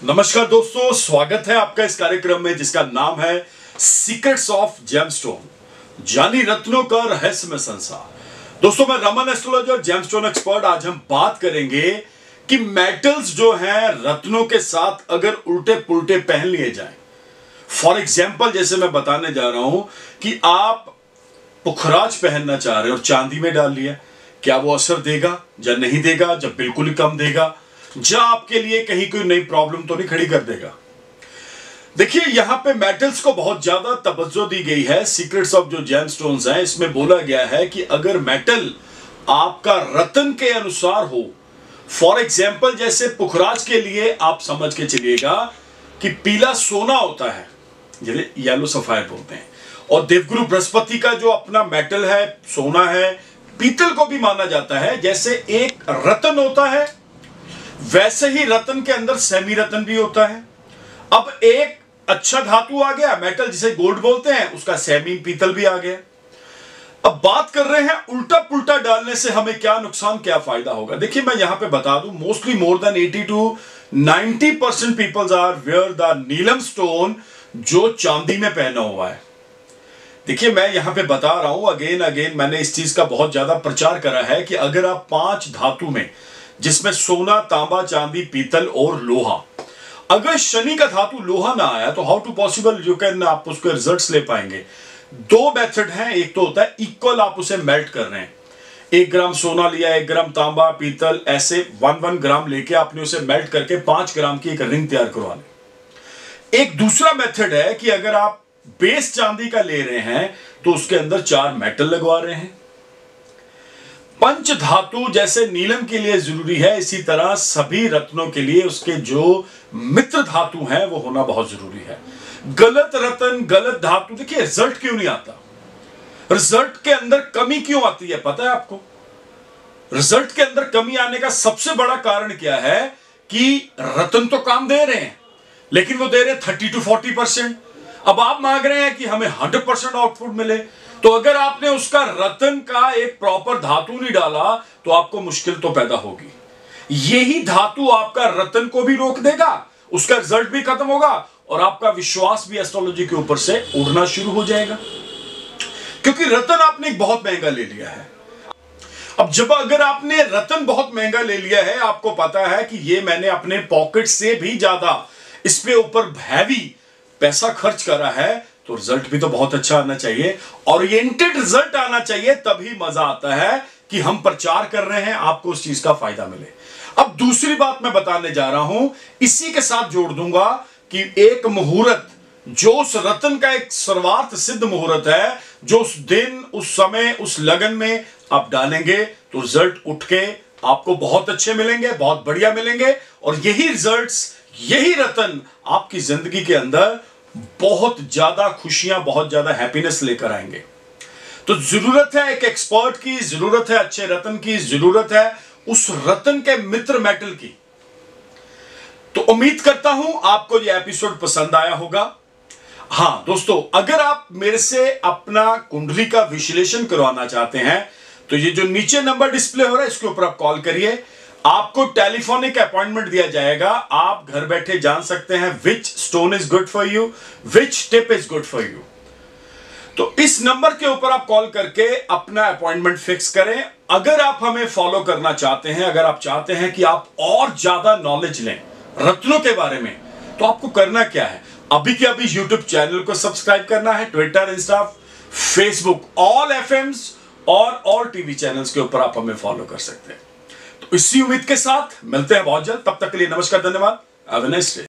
नमस्कार दोस्तों, स्वागत है आपका इस कार्यक्रम में जिसका नाम है सीक्रेट्स ऑफ जेमस्टोन, जानी रत्नों का रहस्यमय संसार। दोस्तों, मैं रमन एस्ट्रोलॉजर और जेमस्टोन एक्सपर्ट। आज हम बात करेंगे कि मेटल्स जो हैं रत्नों के साथ अगर उल्टे पुल्टे पहन लिए जाएं। फॉर एग्जाम्पल, जैसे मैं बताने जा रहा हूं कि आप पुखराज पहनना चाह रहे हो और चांदी में डाल लिया, क्या वो असर देगा या नहीं देगा? जब बिल्कुल ही कम देगा, या आपके लिए कहीं कोई नई प्रॉब्लम तो नहीं खड़ी कर देगा? देखिए, यहां पे मेटल्स को बहुत ज्यादा तवज्जो दी गई है। सीक्रेट्स ऑफ जो जेमस्टोन्स हैं, इसमें बोला गया है कि अगर मेटल आपका रत्न के अनुसार हो, फॉर एग्जाम्पल जैसे पुखराज के लिए आप समझ के चलिएगा कि पीला सोना होता है, जिसे येलो सफायर बोलते हैं, और देवगुरु बृहस्पति का जो अपना मेटल है सोना है। पीतल को भी माना जाता है। जैसे एक रत्न होता है, वैसे ही रत्न के अंदर सेमी रत्न भी होता है। अब एक अच्छा धातु आ गया, मेटल जिसे गोल्ड बोलते हैं, उसका सेमी पीतल भी आ गया। अब बात कर रहे हैं उल्टा पुल्टा डालने से हमें क्या नुकसान, क्या फायदा होगा। देखिए, मैं यहां पे बता दूं, mostly more than 80 to 90% peoples are wear the neelam stone, जो चांदी में पहना हुआ है। देखिए, मैं यहां पे बता रहा हूं अगेन मैंने इस चीज का बहुत ज्यादा प्रचार करा है कि अगर आप 5 धातु में, जिसमें सोना, तांबा, चांदी, पीतल और लोहा, अगर शनि का धातु लोहा ना आया तो how to possible you can आप उसके रिजल्ट्स ले पाएंगे। 2 मेथड हैं। एक तो होता है इक्वल, आप उसे मेल्ट कर रहे हैं। 1 ग्राम सोना लिया, 1 ग्राम तांबा, पीतल, ऐसे 1 ग्राम लेके आपने उसे मेल्ट करके 5 ग्राम की एक रिंग तैयार करवा ली। एक दूसरा मेथड है कि अगर आप बेस चांदी का ले रहे हैं तो उसके अंदर 4 मेटल लगवा रहे हैं। पंच धातु जैसे नीलम के लिए जरूरी है, इसी तरह सभी रत्नों के लिए उसके जो मित्र धातु हैं वो होना बहुत जरूरी है। गलत रत्न, गलत धातु, देखिए रिजल्ट क्यों नहीं आता? रिजल्ट के अंदर कमी क्यों आती है, पता है आपको? रिजल्ट के अंदर कमी आने का सबसे बड़ा कारण क्या है कि रत्न तो काम दे रहे हैं, लेकिन वो दे रहे हैं 30 to 40%। अब आप मांग रहे हैं कि हमें 100% आउटपुट मिले, तो अगर आपने उसका रत्न का एक प्रॉपर धातु नहीं डाला तो आपको मुश्किल तो पैदा होगी। यही धातु आपका रत्न को भी रोक देगा, उसका रिजल्ट भी खत्म होगा और आपका विश्वास भी एस्ट्रोलॉजी के ऊपर से उड़ना शुरू हो जाएगा, क्योंकि रत्न आपने बहुत महंगा ले लिया है। अब जब अगर आपने रत्न बहुत महंगा ले लिया है, आपको पता है कि ये मैंने अपने पॉकेट से भी ज्यादा इस पे ऊपर हैवी पैसा खर्च करा है, तो रिजल्ट भी तो बहुत अच्छा आना चाहिए, ओरिएंटेड रिजल्ट आना चाहिए, तभी मजा आता है कि हम प्रचार कर रहे हैं, आपको उस चीज का फायदा मिले। अब दूसरी बात मैं बताने जा रहा हूं, इसी के साथ जोड़ दूंगा कि एक मुहूर्त जो उस रत्न का एक सर्वार्थ सिद्ध मुहूर्त है, जो उस दिन, उस समय, उस लगन में आप डालेंगे तो रिजल्ट उठ के आपको बहुत अच्छे मिलेंगे, बहुत बढ़िया मिलेंगे, और यही रिजल्ट्स, यही रत्न आपकी जिंदगी के अंदर बहुत ज्यादा खुशियां, बहुत ज्यादा हैप्पीनेस लेकर आएंगे। तो जरूरत है एक एक्सपर्ट की, जरूरत है अच्छे रत्न की, जरूरत है उस रत्न के मित्र मेटल की। तो उम्मीद करता हूं आपको यह एपिसोड पसंद आया होगा। हां दोस्तों, अगर आप मेरे से अपना कुंडली का विश्लेषण करवाना चाहते हैं तो ये जो नीचे नंबर डिस्प्ले हो रहा है, इसके ऊपर आप कॉल करिए, आपको टेलीफोनिक अपॉइंटमेंट दिया जाएगा। आप घर बैठे जान सकते हैं which stone is good for you, which tip is good for you. तो इस नंबर के ऊपर आप कॉल करके अपना अपॉइंटमेंट फिक्स करें। अगर आप हमें फॉलो करना चाहते हैं, अगर आप चाहते हैं कि आप और ज्यादा नॉलेज लें रत्नों के बारे में, तो आपको करना क्या है, अभी के अभी यूट्यूब चैनल को सब्सक्राइब करना है, ट्विटर, इंस्टा, फेसबुक, ऑल एफएम्स और ऑल टीवी चैनल्स के ऊपर आप हमें फॉलो कर सकते हैं। तो इसी उम्मीद के साथ मिलते हैं बहुत जल्द। तब तक के लिए नमस्कार, धन्यवाद, हैव अ नाइस डे।